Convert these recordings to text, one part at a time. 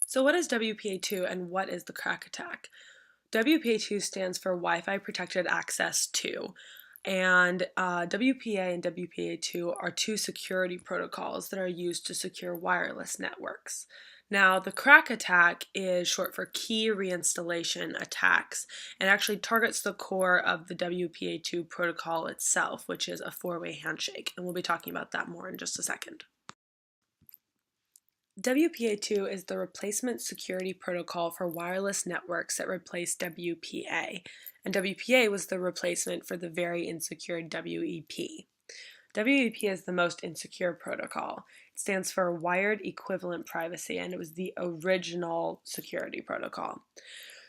So what is WPA2 and what is the Krack attack? WPA2 stands for Wi-Fi Protected Access 2, and WPA and WPA2 are two security protocols that are used to secure wireless networks. Now, the Krack attack is short for key reinstallation attacks and actually targets the core of the WPA2 protocol itself, which is a four-way handshake, and we'll be talking about that more in just a second. WPA2 is the replacement security protocol for wireless networks that replaced WPA, and WPA was the replacement for the very insecure WEP. WEP is the most insecure protocol. It stands for Wired Equivalent Privacy, and it was the original security protocol.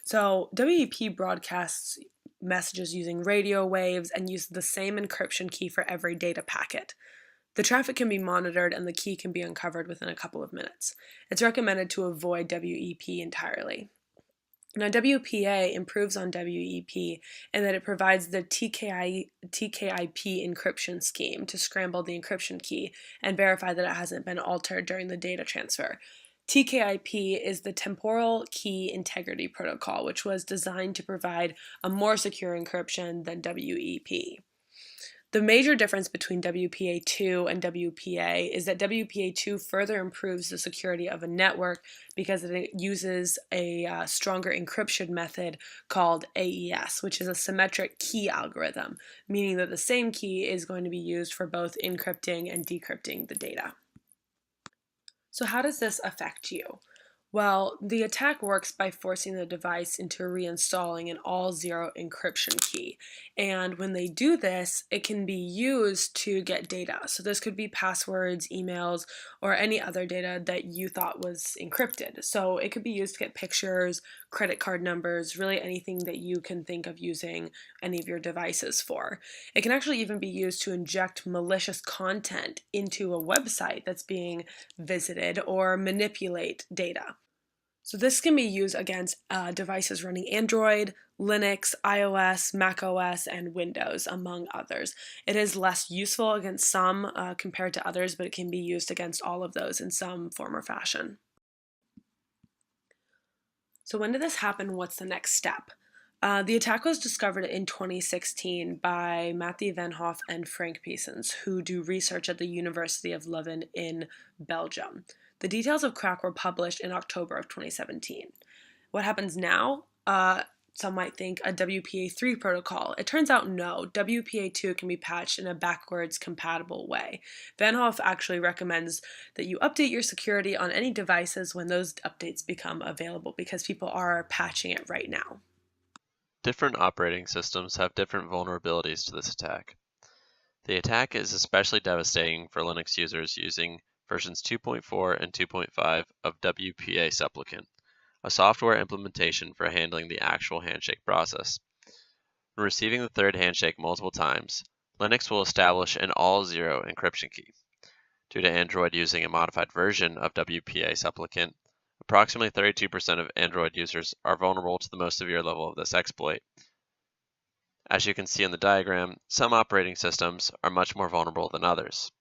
So WEP broadcasts messages using radio waves and uses the same encryption key for every data packet. The traffic can be monitored and the key can be uncovered within a couple of minutes. It's recommended to avoid WEP entirely. Now, WPA improves on WEP in that it provides the TKIP encryption scheme to scramble the encryption key and verify that it hasn't been altered during the data transfer. TKIP is the Temporal Key Integrity Protocol, which was designed to provide a more secure encryption than WEP. The major difference between WPA2 and WPA is that WPA2 further improves the security of a network because it uses a stronger encryption method called AES, which is a symmetric key algorithm, meaning that the same key is going to be used for both encrypting and decrypting the data. So how does this affect you? Well, the attack works by forcing the device into reinstalling an all-zero encryption key. And when they do this, it can be used to get data. So this could be passwords, emails, or any other data that you thought was encrypted. So it could be used to get pictures, credit card numbers, really anything that you can think of using any of your devices for. It can actually even be used to inject malicious content into a website that's being visited or manipulate data. So this can be used against devices running Android, Linux, iOS, macOS, and Windows, among others. It is less useful against some compared to others, but it can be used against all of those in some form or fashion. So when did this happen? What's the next step? The attack was discovered in 2016 by Matthew Van Hoff and Frank Piesens, who do research at the University of Leuven in Belgium. The details of Krack were published in October of 2017. What happens now? Some might think a WPA3 protocol. It turns out no, WPA2 can be patched in a backwards compatible way. Van Hoff actually recommends that you update your security on any devices when those updates become available because people are patching it right now. Different operating systems have different vulnerabilities to this attack. The attack is especially devastating for Linux users using versions 2.4 and 2.5 of WPA Supplicant, a software implementation for handling the actual handshake process. When receiving the third handshake multiple times, Linux will establish an all-zero encryption key. Due to Android using a modified version of WPA Supplicant, approximately 32% of Android users are vulnerable to the most severe level of this exploit. As you can see in the diagram, some operating systems are much more vulnerable than others.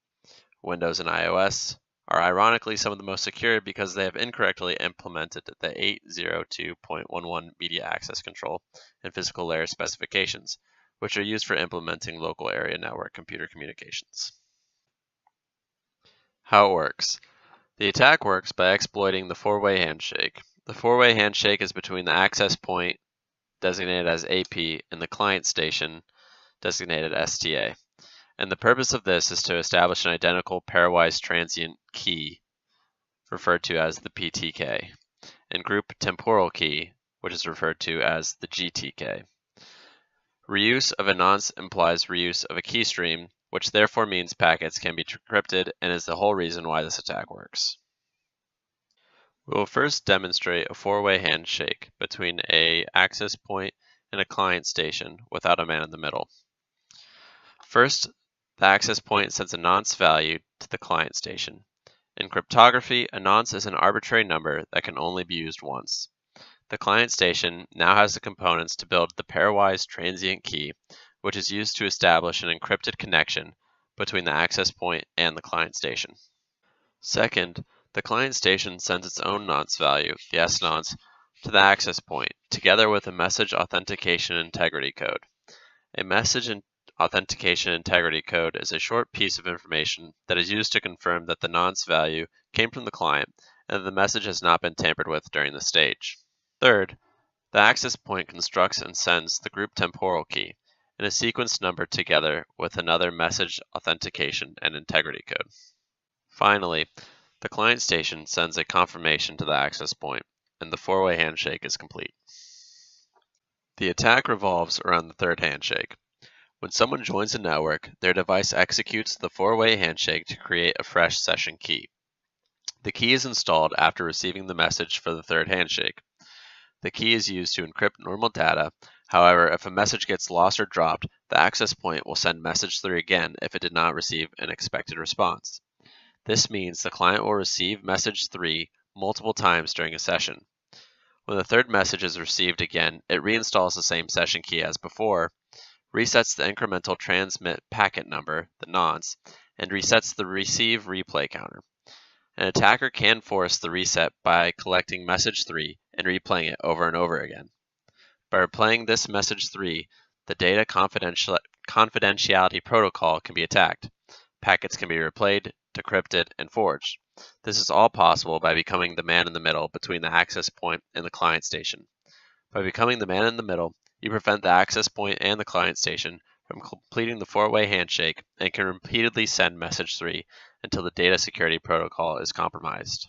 Windows and iOS are ironically some of the most secure because they have incorrectly implemented the 802.11 media access control and physical layer specifications, which are used for implementing local area network computer communications. How it works. The attack works by exploiting the four-way handshake. The four-way handshake is between the access point, designated as AP, and the client station, designated STA. And the purpose of this is to establish an identical pairwise transient key, referred to as the PTK, and group temporal key, which is referred to as the GTK. Reuse of a nonce implies reuse of a key stream, which therefore means packets can be decrypted and is the whole reason why this attack works. We will first demonstrate a four-way handshake between an access point and a client station without a man in the middle. First, the access point sends a nonce value to the client station. In cryptography, a nonce is an arbitrary number that can only be used once. The client station now has the components to build the pairwise transient key, which is used to establish an encrypted connection between the access point and the client station. Second, The client station sends its own nonce value, the S nonce, to the access point, together with a message authentication integrity code. A message authentication integrity code is a short piece of information that is used to confirm that the nonce value came from the client and that the message has not been tampered with during the stage. Third, the access point constructs and sends the group temporal key in a sequence number together with another message authentication and integrity code. Finally, the client station sends a confirmation to the access point, and the four-way handshake is complete. The attack revolves around the third handshake. When someone joins a network, their device executes the four-way handshake to create a fresh session key. The key is installed after receiving the message for the third handshake. The key is used to encrypt normal data. However, if a message gets lost or dropped, the access point will send message 3 again if it did not receive an expected response. This means the client will receive message 3 multiple times during a session. When the third message is received again, it reinstalls the same session key as before, resets the incremental transmit packet number, the nonce, and resets the receive replay counter. An attacker can force the reset by collecting message 3 and replaying it over and over again. By replaying this message 3, the data confidentiality protocol can be attacked. Packets can be replayed, decrypted, and forged. This is all possible by becoming the man in the middle between the access point and the client station. By becoming the man in the middle, you prevent the access point and the client station from completing the four-way handshake and can repeatedly send message 3 until the data security protocol is compromised.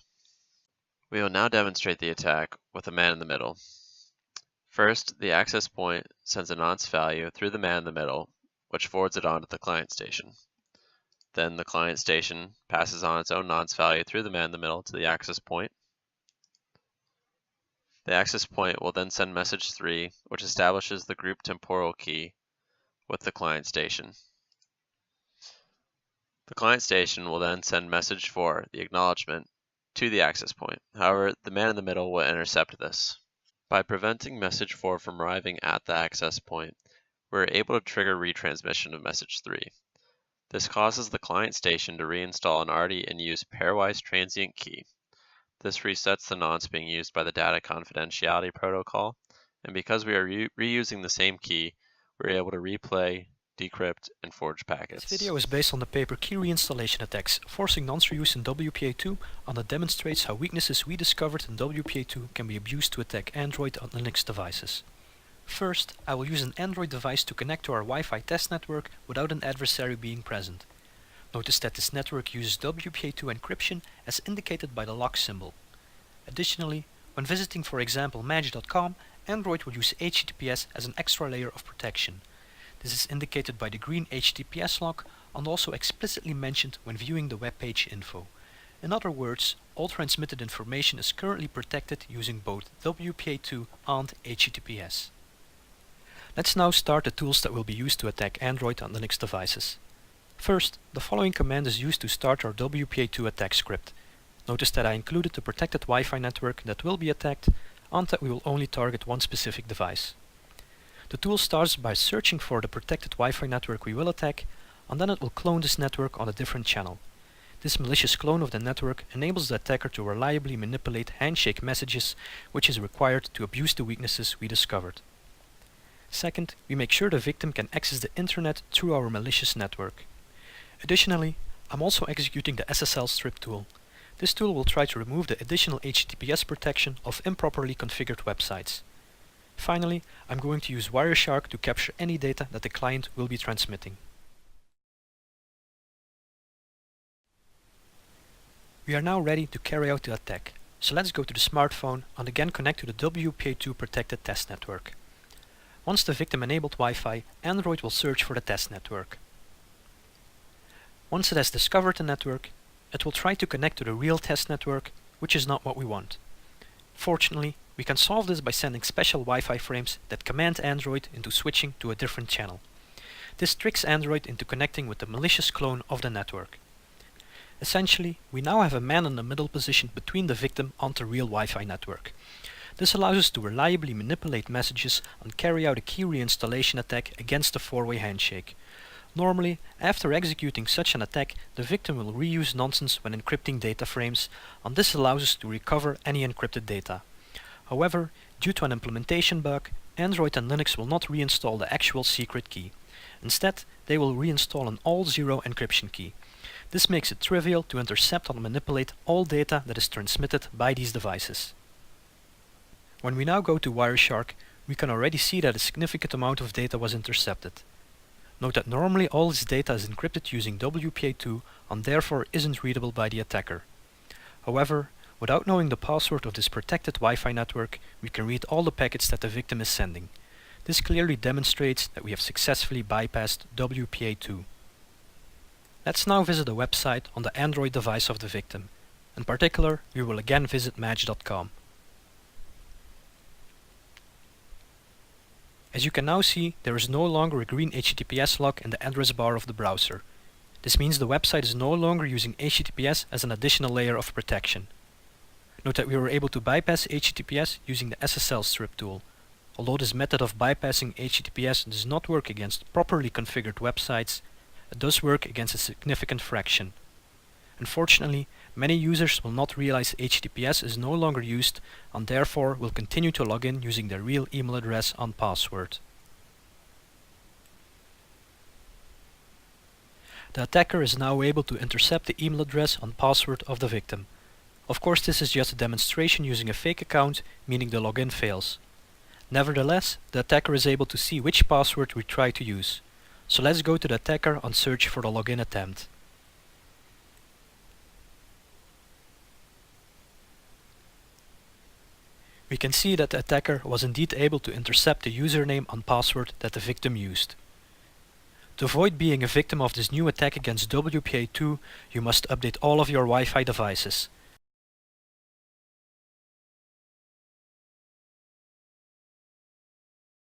We will now demonstrate the attack with a man in the middle. First, the access point sends a nonce value through the man in the middle, which forwards it on to the client station. Then the client station passes on its own nonce value through the man in the middle to the access point. The access point will then send message 3, which establishes the group temporal key with the client station. The client station will then send message 4, the acknowledgement, to the access point. However, the man in the middle will intercept this. By preventing message 4 from arriving at the access point, we're able to trigger retransmission of message 3. This causes the client station to reinstall an already in use pairwise transient key. This resets the nonce being used by the data confidentiality protocol, and because we are reusing the same key, we're able to replay, decrypt, and forge packets. This video is based on the paper Key Reinstallation Attacks, Forcing Nonce Reuse in WPA2, and it demonstrates how weaknesses we discovered in WPA2 can be abused to attack Android and Linux devices. First, I will use an Android device to connect to our Wi-Fi test network without an adversary being present. Notice that this network uses WPA2 encryption as indicated by the lock symbol. Additionally, when visiting for example Magic.com, Android will use HTTPS as an extra layer of protection. This is indicated by the green HTTPS lock and also explicitly mentioned when viewing the web page info. In other words, all transmitted information is currently protected using both WPA2 and HTTPS. Let's now start the tools that will be used to attack Android and Linux devices. First, the following command is used to start our WPA2 attack script. Notice that I included the protected Wi-Fi network that will be attacked and that we will only target one specific device. The tool starts by searching for the protected Wi-Fi network we will attack, and then it will clone this network on a different channel. This malicious clone of the network enables the attacker to reliably manipulate handshake messages, which is required to abuse the weaknesses we discovered. Second, we make sure the victim can access the internet through our malicious network. Additionally, I'm also executing the SSL strip tool. This tool will try to remove the additional HTTPS protection of improperly configured websites. Finally, I'm going to use Wireshark to capture any data that the client will be transmitting. We are now ready to carry out the attack, so let's go to the smartphone and again connect to the WPA2 protected test network. Once the victim enabled Wi-Fi, Android will search for the test network. Once it has discovered the network, it will try to connect to the real test network, which is not what we want. Fortunately, we can solve this by sending special Wi-Fi frames that command Android into switching to a different channel. This tricks Android into connecting with the malicious clone of the network. Essentially, we now have a man in the middle position between the victim and the real Wi-Fi network. This allows us to reliably manipulate messages and carry out a key reinstallation attack against the four-way handshake. Normally, after executing such an attack, the victim will reuse nonsense when encrypting data frames, and this allows us to recover any encrypted data. However, due to an implementation bug, Android and Linux will not reinstall the actual secret key. Instead, they will reinstall an all-zero encryption key. This makes it trivial to intercept and manipulate all data that is transmitted by these devices. When we now go to Wireshark, we can already see that a significant amount of data was intercepted. Note that normally all this data is encrypted using WPA2 and therefore isn't readable by the attacker. However, without knowing the password of this protected Wi-Fi network, we can read all the packets that the victim is sending. This clearly demonstrates that we have successfully bypassed WPA2. Let's now visit a website on the Android device of the victim. In particular, we will again visit match.com. As you can now see, there is no longer a green HTTPS lock in the address bar of the browser. This means the website is no longer using HTTPS as an additional layer of protection. Note that we were able to bypass HTTPS using the SSL strip tool. Although this method of bypassing HTTPS does not work against properly configured websites, it does work against a significant fraction. Unfortunately, many users will not realize HTTPS is no longer used and therefore will continue to log in using their real email address and password. The attacker is now able to intercept the email address and password of the victim. Of course, this is just a demonstration using a fake account, meaning the login fails. Nevertheless, the attacker is able to see which password we try to use. So let's go to the attacker and search for the login attempt. We can see that the attacker was indeed able to intercept the username and password that the victim used. To avoid being a victim of this new attack against WPA2, you must update all of your Wi-Fi devices.